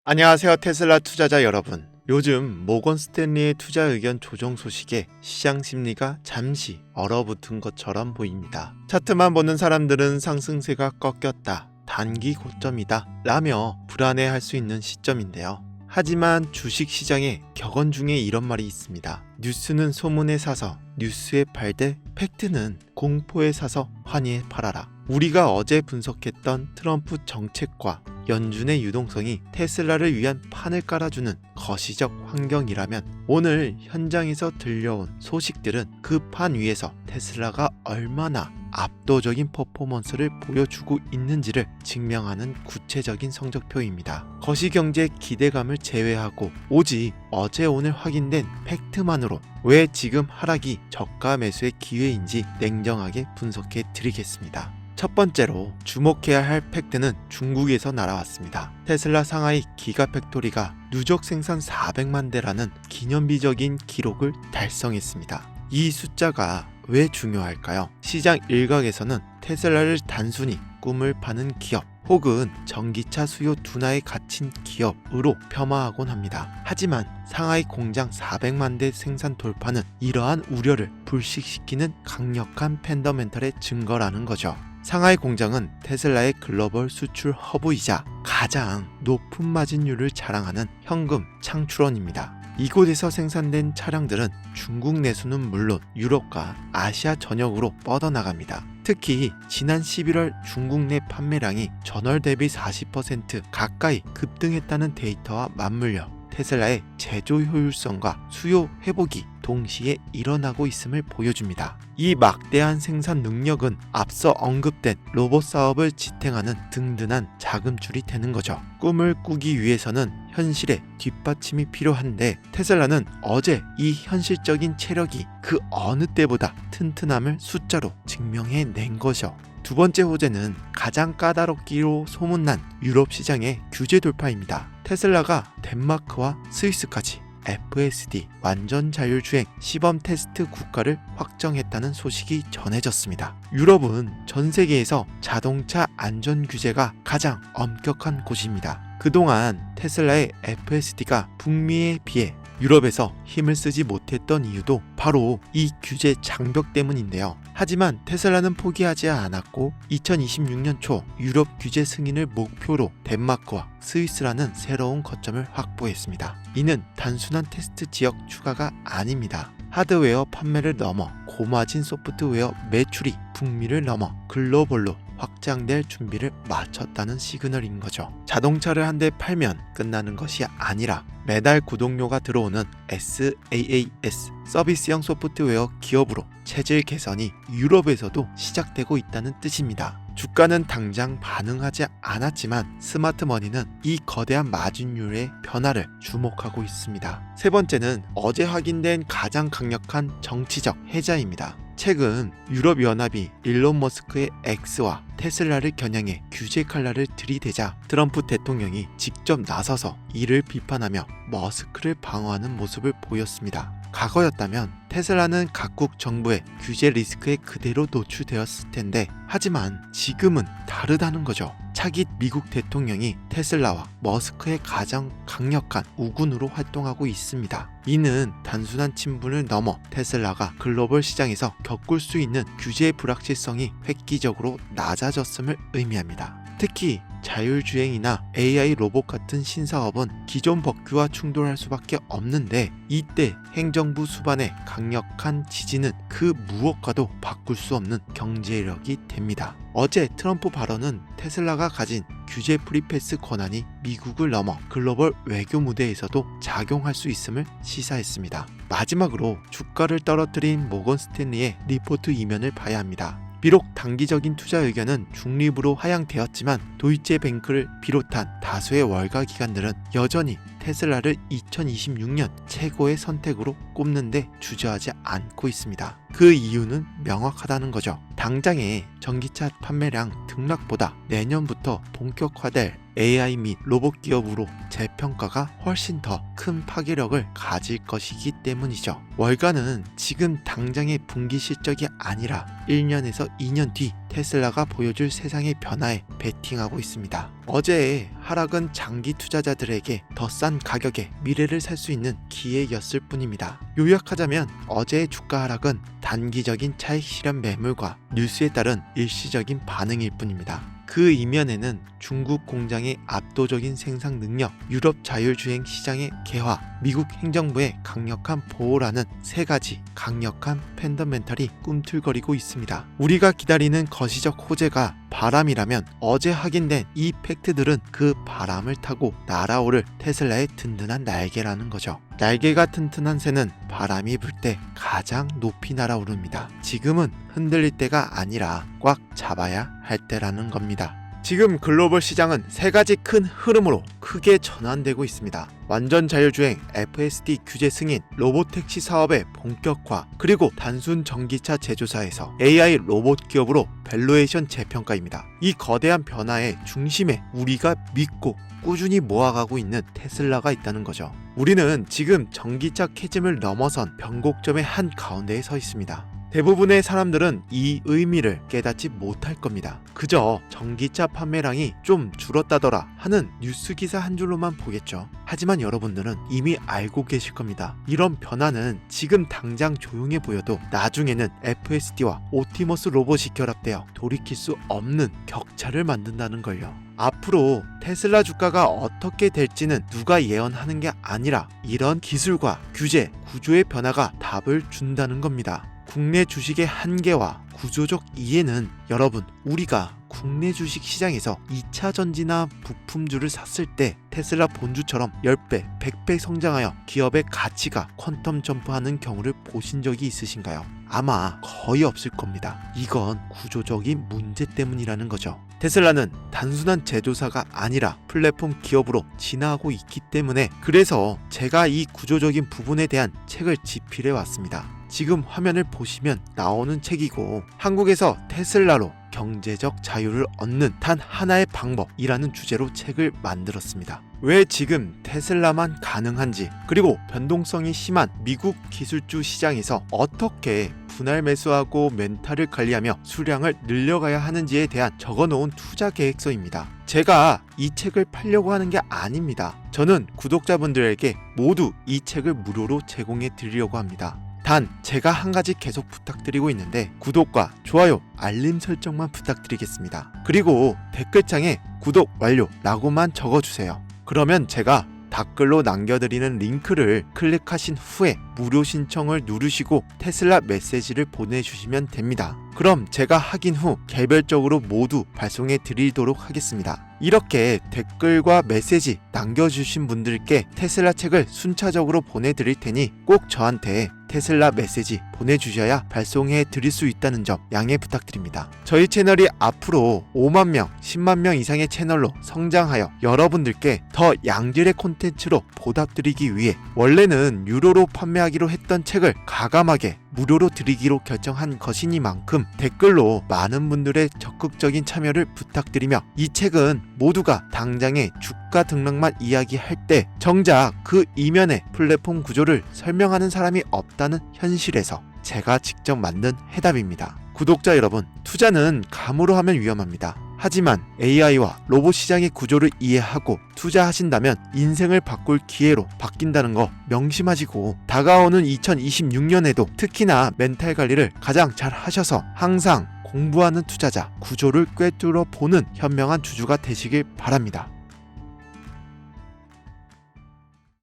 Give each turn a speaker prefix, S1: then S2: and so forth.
S1: 안녕하세요, 테슬라 투자자 여러분. 요즘 모건 스탠리의 투자 의견 조정 소식에 시장 심리가 잠시 얼어붙은 것처럼 보입니다. 차트만 보는 사람들은 상승세가 꺾였다, 단기 고점이다 라며 불안해할 수 있는 시점인데요. 하지만 주식시장에 격언 중에 이런 말이 있습니다. 뉴스는 소문에 사서 뉴스에 팔되 팩트는 공포에 사서 환희에 팔아라. 우리가 어제 분석했던 트럼프 정책과 연준의 유동성이 테슬라를 위한 판을 깔아주는 거시적 환경이라면 오늘 현장에서 들려온 소식들은 그 판 위에서 테슬라가 얼마나 압도적인 퍼포먼스를 보여주고 있는지를 증명하는 구체적인 성적표입니다. 거시경제 기대감을 제외하고 오직 어제 오늘 확인된 팩트만으로 왜 지금 하락이 저가 매수의 기회인지 냉정하게 분석해 드리겠습니다. 첫 번째로 주목해야 할 팩트는 중국에서 날아왔습니다. 테슬라 상하이 기가팩토리가 누적 생산 400만 대라는 기념비적인 기록을 달성했습니다. 이 숫자가 왜 중요할까요? 시장 일각에서는 테슬라를 단순히 꿈을 파는 기업 혹은 전기차 수요 둔화에 갇힌 기업으로 폄하하곤 합니다. 하지만 상하이 공장 400만 대 생산 돌파는 이러한 우려를 불식시키는 강력한 펀더멘털의 증거라는 거죠. 상하이 공장은 테슬라의 글로벌 수출 허브이자 가장 높은 마진율을 자랑하는 현금 창출원입니다. 이곳에서 생산된 차량들은 중국 내수는 물론 유럽과 아시아 전역으로 뻗어나갑니다. 특히 지난 11월 중국 내 판매량이 전월 대비 40% 가까이 급등했다는 데이터와 맞물려 테슬라의 제조 효율성과 수요 회복이 동시에 일어나고 있음을 보여줍니다. 이 막대한 생산 능력은 앞서 언급된 로봇 사업을 지탱하는 든든한 자금줄이 되는 거죠. 꿈을 꾸기 위해서는 현실의 뒷받침이 필요한데 테슬라는 어제 이 현실적인 체력이 그 어느 때보다 튼튼함을 숫자로 증명해낸 거죠. 두 번째 호재는 가장 까다롭기로 소문난 유럽 시장의 규제 돌파입니다. 테슬라가 덴마크와 스위스까지 FSD 완전 자율주행 시범 테스트 국가를 확정했다는 소식이 전해졌습니다. 유럽은 전 세계에서 자동차 안전 규제가 가장 엄격한 곳입니다. 그동안 테슬라의 FSD가 북미에 비해 유럽에서 힘을 쓰지 못했던 이유도 바로 이 규제 장벽 때문인데요. 하지만 테슬라는 포기하지 않았고 2026년 초 유럽 규제 승인을 목표로 덴마크와 스위스라는 새로운 거점을 확보했습니다. 이는 단순한 테스트 지역 추가가 아닙니다. 하드웨어 판매를 넘어 고마진 소프트웨어 매출이 북미를 넘어 글로벌로 확장될 준비를 마쳤다는 시그널인 거죠. 자동차를 한 대 팔면 끝나는 것이 아니라 매달 구독료가 들어오는 SaaS 서비스형 소프트웨어 기업으로 체질 개선이 유럽에서도 시작되고 있다는 뜻입니다. 주가는 당장 반응하지 않았지만 스마트머니는 이 거대한 마진율의 변화를 주목하고 있습니다. 세 번째는 어제 확인된 가장 강력한 정치적 해자입니다. 최근 유럽연합이 일론 머스크의 X와 테슬라를 겨냥해 규제 칼날을 들이대자 트럼프 대통령이 직접 나서서 이를 비판하며 머스크를 방어하는 모습을 보였습니다. 과거였다면 테슬라는 각국 정부의 규제 리스크에 그대로 노출되었을 텐데 하지만 지금은 다르다는 거죠. 차기 미국 대통령이 테슬라와 머스크의 가장 강력한 우군으로 활동하고 있습니다. 이는 단순한 친분을 넘어 테슬라가 글로벌 시장에서 겪을 수 있는 규제의 불확실성이 획기적으로 낮아졌음을 의미합니다. 특히 자율주행이나 AI 로봇 같은 신사업은 기존 법규와 충돌할 수밖에 없는데 이때 행정부 수반의 강력한 지지는 그 무엇과도 바꿀 수 없는 경제력이 됩니다. 어제 트럼프 발언은 테슬라가 가진 규제 프리패스 권한이 미국을 넘어 글로벌 외교 무대에서도 작용할 수 있음을 시사했습니다. 마지막으로 주가를 떨어뜨린 모건 스탠리의 리포트 이면을 봐야 합니다. 비록 단기적인 투자 의견은 중립으로 하향되었지만 도이체뱅크를 비롯한 다수의 월가 기관들은 여전히 테슬라를 2026년 최고의 선택으로 꼽는데 주저하지 않고 있습니다. 그 이유는 명확하다는 거죠. 당장의 전기차 판매량 등락보다 내년부터 본격화될 AI 및 로봇 기업으로 재평가가 훨씬 더 큰 파괴력을 가질 것이기 때문이죠. 월가는 지금 당장의 분기 실적이 아니라 1년에서 2년 뒤 테슬라가 보여줄 세상의 변화에 베팅하고 있습니다. 어제의 하락은 장기 투자자들에게 더 싼 가격에 미래를 살 수 있는 기회였을 뿐입니다. 요약하자면 어제의 주가 하락은 단기적인 차익 실현 매물과 뉴스에 따른 일시적인 반응일 뿐입니다. 그 이면에는 중국 공장의 압도적인 생산 능력, 유럽 자율주행 시장의 개화, 미국 행정부의 강력한 보호라는 세 가지 강력한 펀더멘탈이 꿈틀거리고 있습니다. 우리가 기다리는 거시적 호재가 바람이라면 어제 확인된 이 팩트들은 그 바람을 타고 날아오를 테슬라의 든든한 날개라는 거죠. 날개가 튼튼한 새는 바람이 불 때 가장 높이 날아오릅니다. 지금은 흔들릴 때가 아니라 꽉 잡아야 할 때라는 겁니다. 지금 글로벌 시장은 세 가지 큰 흐름으로 크게 전환되고 있습니다. 완전 자율주행, FSD 규제 승인, 로보택시 사업의 본격화, 그리고 단순 전기차 제조사에서 AI 로봇 기업으로 밸류에이션 재평가입니다. 이 거대한 변화의 중심에 우리가 믿고 꾸준히 모아가고 있는 테슬라가 있다는 거죠. 우리는 지금 전기차 캐즘을 넘어선 변곡점의 한 가운데에 서 있습니다. 대부분의 사람들은 이 의미를 깨닫지 못할 겁니다. 그저 전기차 판매량이 좀 줄었다더라 하는 뉴스 기사 한 줄로만 보겠죠. 하지만 여러분들은 이미 알고 계실 겁니다. 이런 변화는 지금 당장 조용해 보여도 나중에는 FSD와 옵티머스 로봇이 결합되어 돌이킬 수 없는 격차를 만든다는 걸요. 앞으로 테슬라 주가가 어떻게 될지는 누가 예언하는 게 아니라 이런 기술과 규제, 구조의 변화가 답을 준다는 겁니다. 국내 주식의 한계와 구조적 이해는 여러분, 우리가 국내 주식 시장에서 2차 전지나 부품주를 샀을 때 테슬라 본주처럼 10배, 100배 성장하여 기업의 가치가 퀀텀 점프하는 경우를 보신 적이 있으신가요? 아마 거의 없을 겁니다. 이건 구조적인 문제 때문이라는 거죠. 테슬라는 단순한 제조사가 아니라 플랫폼 기업으로 진화하고 있기 때문에 그래서 제가 이 구조적인 부분에 대한 책을 집필해 왔습니다. 지금 화면을 보시면 나오는 책이고 한국에서 테슬라로 경제적 자유를 얻는 단 하나의 방법이라는 주제로 책을 만들었습니다. 왜 지금 테슬라만 가능한지, 그리고 변동성이 심한 미국 기술주 시장에서 어떻게 분할 매수하고 멘탈을 관리하며 수량을 늘려가야 하는지에 대한 적어놓은 투자 계획서입니다. 제가 이 책을 팔려고 하는 게 아닙니다. 저는 구독자분들에게 모두 이 책을 무료로 제공해 드리려고 합니다. 단 제가 한 가지 계속 부탁드리고 있는데 구독과 좋아요, 알림 설정만 부탁드리겠습니다. 그리고 댓글창에 구독 완료라고만 적어주세요. 그러면 제가 댓글로 남겨드리는 링크를 클릭하신 후에 무료 신청을 누르시고 테슬라 메시지를 보내주시면 됩니다. 그럼 제가 확인 후 개별적으로 모두 발송해 드리도록 하겠습니다. 이렇게 댓글과 메시지 남겨주신 분들께 테슬라 책을 순차적으로 보내드릴 테니 꼭 저한테 테슬라 메시지 보내주셔야 발송해 드릴 수 있다는 점 양해 부탁드립니다. 저희 채널이 앞으로 5만 명, 10만 명 이상의 채널로 성장하여 여러분들께 더 양질의 콘텐츠로 보답드리기 위해 원래는 유료로 판매하기로 했던 책을 가감하게 무료로 드리기로 결정한 것이니만큼 댓글로 많은 분들의 적극적인 참여를 부탁드리며 이 책은 모두가 당장의 주가 등락만 이야기할 때 정작 그 이면의 플랫폼 구조를 설명하는 사람이 없다는 현실에서 제가 직접 만든 해답입니다. 구독자 여러분, 투자는 감으로 하면 위험합니다. 하지만 AI와 로봇 시장의 구조를 이해하고 투자하신다면 인생을 바꿀 기회로 바뀐다는 거 명심하시고 다가오는 2026년에도 특히나 멘탈 관리를 가장 잘 하셔서 항상 공부하는 투자자, 구조를 꿰뚫어 보는 현명한 주주가 되시길 바랍니다.